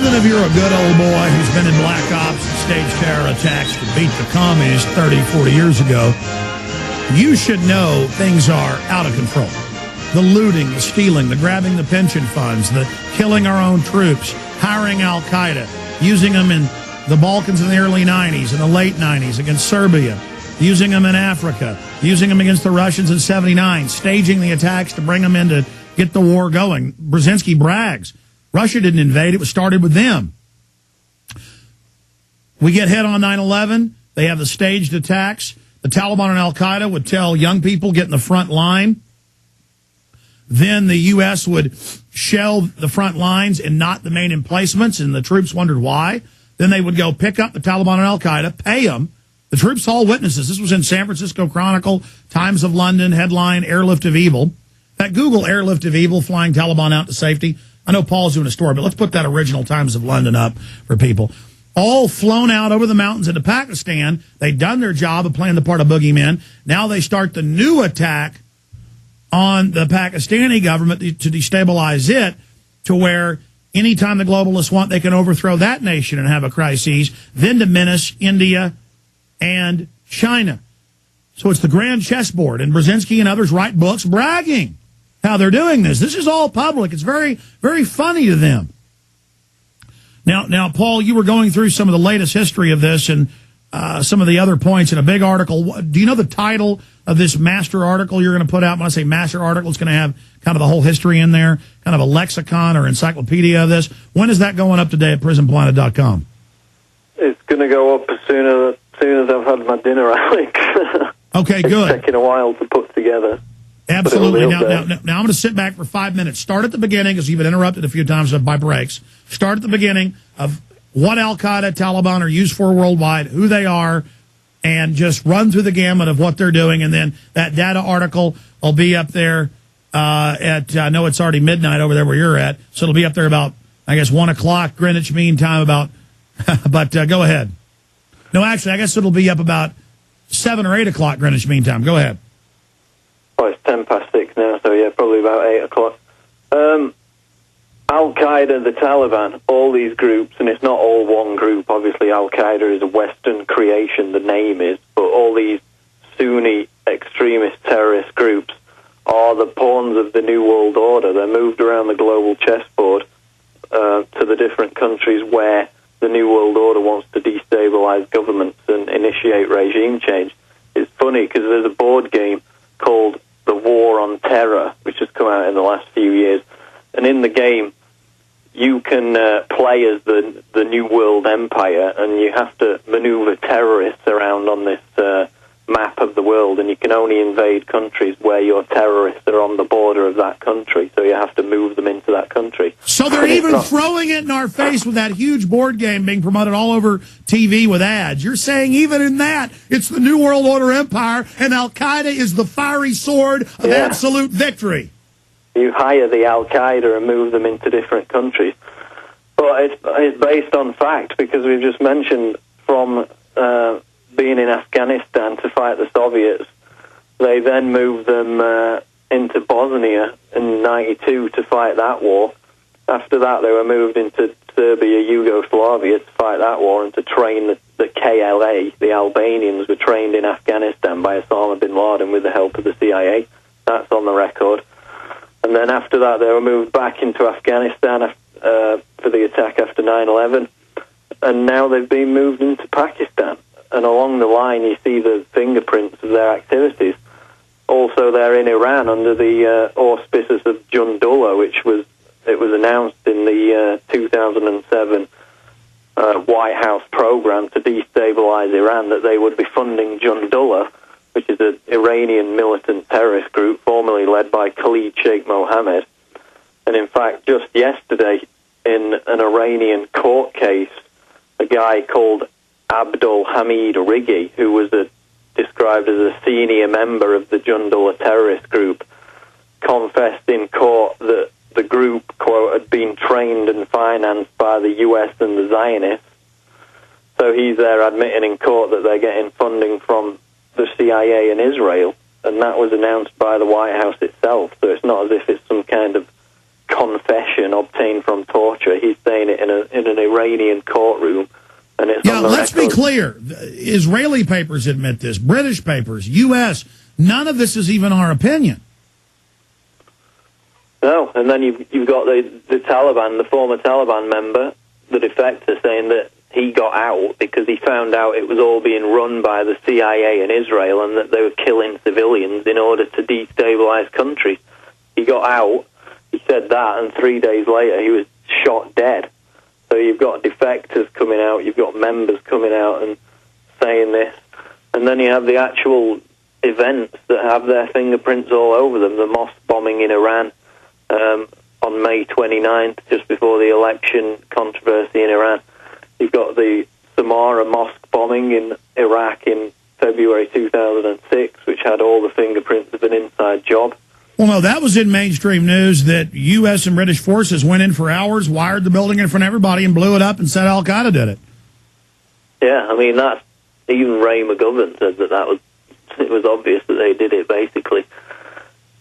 even if you're a good old boy who's been in black ops and staged terror attacks to beat the communists 30, 40 years ago, you should know things are out of control. The looting, the stealing, the grabbing the pension funds, the killing our own troops, hiring al-Qaeda, using them in the Balkans in the early 90s and the late 90s against Serbia, using them in Africa, using them against the Russians in 79, staging the attacks to bring them in to get the war going. Brzezinski brags. Russia didn't invade. It was started with them. We get hit on 9/11. They have the staged attacks. The Taliban and al-Qaeda would tell young people, get in the front line. Then the U.S. would shell the front lines and not the main emplacements, and the troops wondered why. Then they would go pick up the Taliban and al-Qaeda, pay them. The troops all witnesses. This was in San Francisco Chronicle, Times of London, headline, Airlift of Evil. That Google Airlift of Evil, flying Taliban out to safety. I know Paul's doing a story, but let's put that original Times of London up for people. All flown out over the mountains into Pakistan. They'd done their job of playing the part of boogeymen. Now they start the new attack on the Pakistani government to destabilize it, to where anytime the globalists want, they can overthrow that nation and have a crisis, then diminish India and China. So it's the grand chessboard, and Brzezinski and others write books bragging how they're doing this. This is all public. It's very, very funny to them. Now, Paul, you were going through some of the latest history of this and some of the other points in a big article. Do you know the title of this master article you're going to put out? When I say master article, it's going to have kind of the whole history in there, kind of a lexicon or encyclopedia of this. When is that going up today at prisonplanet.com? It's going to go up as soon as I've had my dinner, Alex. Okay, good. It's taking a while to put together. Absolutely. Now I'm going to sit back for 5 minutes. Start at the beginning, because you've been interrupted a few times by breaks. Start at the beginning of what al-Qaeda, Taliban are used for worldwide, who they are, and just run through the gamut of what they're doing. And then that data article will be up there at, I know it's already midnight over there where you're at, so it'll be up there about, I guess, 1 o'clock Greenwich Mean Time about, but go ahead. No, actually, I guess it'll be up about 7 or 8 o'clock Greenwich Mean Time. Go ahead. Oh, it's 10 past 6 now, so yeah, probably about 8 o'clock. Al-Qaeda, the Taliban, all these groups, and it's not all one group. Obviously, Al-Qaeda is a Western creation, the name is, but all these Sunni extremist terrorist groups are the pawns of the New World Order. They're moved around the global chessboard to the different countries where the New World Order wants to destabilize governments and initiate regime change. It's funny because there's a board game called The War on Terror, which has come out in the last few years. And in the game, you can play as the New World Empire, and you have to maneuver terrorists around on this map of the world, and you can only invade countries where your terrorists are on the border of that country, so you have to move them into that country. So they're even throwing it in our face with that huge board game being promoted all over TV with ads. You're saying even in that, it's the New World Order Empire, and Al-Qaeda is the fiery sword of absolute victory. You hire the Al-Qaeda and move them into different countries. But it's based on fact, because we've just mentioned from being in Afghanistan to fight the Soviets, they then moved them into Bosnia in '92 to fight that war. After that, they were moved into Serbia, Yugoslavia to fight that war and to train the KLA. The Albanians were trained in Afghanistan by Osama bin Laden with the help of the CIA. That's on the record. And then after that, they were moved back into Afghanistan for the attack after 9/11. And now they've been moved into Pakistan. And along the line, you see the fingerprints of their activities. Also, they're in Iran under the auspices of Jundullah, which was announced in the 2007 White House program to destabilize Iran, that they would be funding Jundullah, which is an Iranian militant terrorist group formerly led by Khalid Sheikh Mohammed. And in fact, just yesterday, in an Iranian court case, a guy called Abdul Hamid Rigi, who was described as a senior member of the Jundullah terrorist group, confessed in court that the group, quote, had been trained and financed by the US and the Zionists. So he's there admitting in court that they're getting funding from the CIA in Israel, and that was announced by the White House itself. So it's not as if it's some kind of confession obtained from torture. He's saying it in an Iranian courtroom. And it's on the let's be record. clear. Israeli papers admit this. British papers, U.S., none of this is even our opinion. No, and then you've got the Taliban, the former Taliban member, the defector, saying that he got out because he found out it was all being run by the CIA in Israel and that they were killing civilians in order to destabilize countries. He got out, he said that, and 3 days later he was shot dead. So you've got defectors coming out, you've got members coming out and saying this, and then you have the actual events that have their fingerprints all over them, the mosque bombing in Iran on May 29th, just before the election controversy in Iran. You've got the Samarra mosque bombing in Iraq in February 2006, which had all the fingerprints of an inside job. Well, no, that was in mainstream news that U.S. and British forces went in for hours, wired the building in front of everybody, and blew it up and said Al-Qaeda did it. Yeah, I mean, that's, even Ray McGovern said that it was obvious that they did it, basically.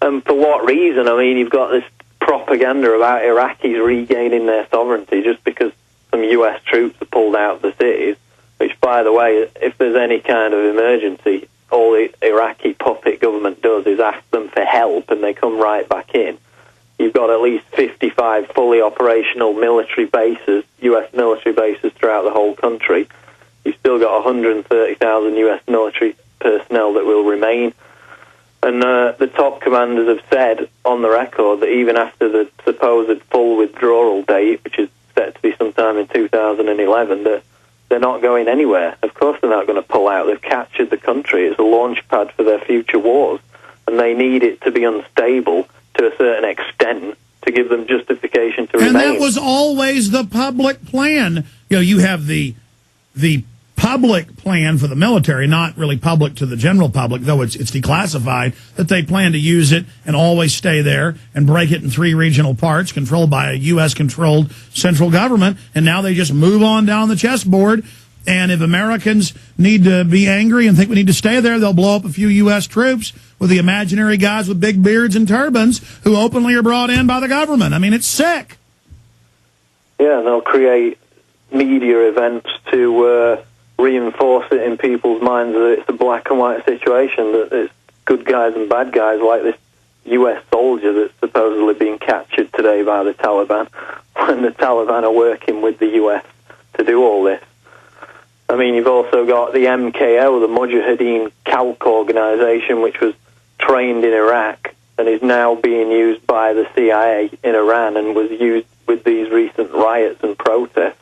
For what reason? I mean, you've got this propaganda about Iraqis regaining their sovereignty just because some U.S. troops are pulled out of the cities, which, by the way, if there's any kind of emergency, all the Iraqi puppet government does is ask them for help, and they come right back in. You've got at least 55 fully operational military bases, U.S. military bases throughout the whole country. You've still got 130,000 U.S. military personnel that will remain. And the top commanders have said on the record that even after the supposed full withdrawal date, which is set to be sometime in 2011, that they're not going anywhere. Of course they're not going to pull out. They've captured the country. It's a launch pad for their future wars, and they need it to be unstable to a certain extent to give them justification to remain. And that was always the public plan. You know, you have the public plan for the military, not really public to the general public, though it's declassified, that they plan to use it and always stay there and break it in 3 regional parts controlled by a U.S.-controlled central government, and now they just move on down the chessboard, and if Americans need to be angry and think we need to stay there, they'll blow up a few U.S. troops with the imaginary guys with big beards and turbans who openly are brought in by the government. I mean, it's sick. Yeah, and they'll create media events to reinforce it in people's minds that it's a black and white situation, that it's good guys and bad guys, like this U.S. soldier that's supposedly being captured today by the Taliban, when the Taliban are working with the U.S. to do all this. I mean, you've also got the MKO, the Mujahideen Khalq organization, which was trained in Iraq and is now being used by the CIA in Iran and was used with these recent riots and protests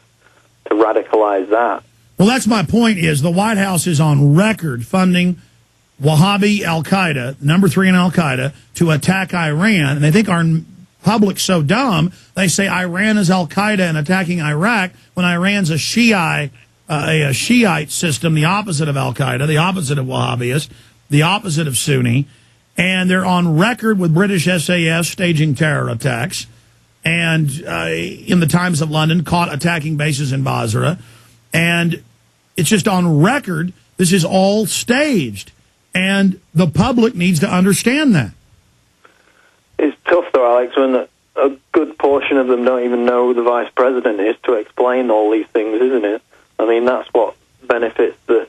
to radicalize that. Well, that's my point, is the White House is on record funding Wahhabi al-Qaeda, number 3 in al-Qaeda, to attack Iran. And they think our public's so dumb, they say Iran is al-Qaeda and attacking Iraq when Iran's a Shiite system, the opposite of al-Qaeda, the opposite of Wahhabis, the opposite of Sunni. And they're on record with British SAS staging terror attacks. And in the Times of London, caught attacking bases in Basra. And it's just on record, this is all staged. And the public needs to understand that. It's tough, though, Alex, when a good portion of them don't even know who the vice president is to explain all these things, isn't it? I mean, that's what benefits the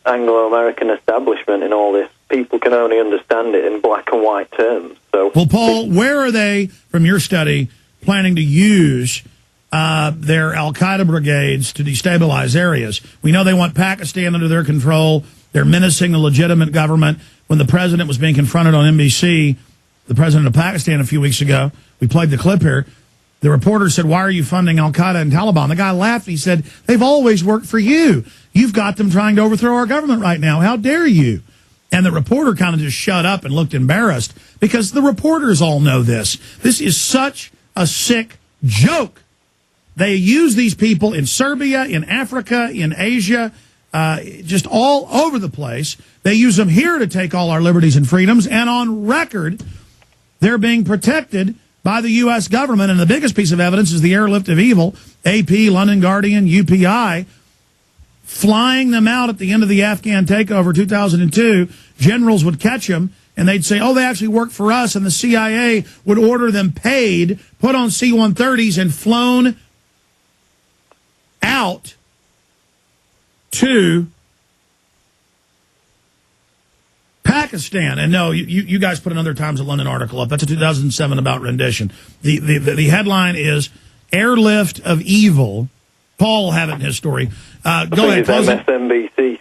Anglo-American establishment in all this. People can only understand it in black and white terms. So, well, Paul, where are they, from your study, planning to use their al-Qaeda brigades to destabilize areas? We know they want Pakistan under their control. They're menacing the legitimate government. When the president was being confronted on NBC, the president of Pakistan a few weeks ago, we played the clip here, the reporter said, "Why are you funding al-Qaeda and Taliban?" The guy laughed. He said, "They've always worked for you. You've got them trying to overthrow our government right now. How dare you?" And the reporter kind of just shut up and looked embarrassed, because the reporters all know this. This is such a sick joke. They use these people in Serbia, in Africa, in Asia, just all over the place. They use them here to take all our liberties and freedoms, and on record, they're being protected by the U.S. government. And the biggest piece of evidence is the airlift of evil, AP, London Guardian, UPI, flying them out at the end of the Afghan takeover 2002. Generals would catch them and they'd say, oh, they actually work for us, and the CIA would order them paid, put on C-130s, and flown out to Pakistan. And no, you guys put another Times of London article up. That's a 2007 about rendition. The headline is Airlift of Evil. Paul will have it in his story. Go ahead. Close MSNBC.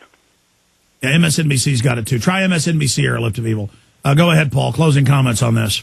Yeah, MSNBC's got it too. Try MSNBC Airlift of Evil. Go ahead, Paul. Closing comments on this.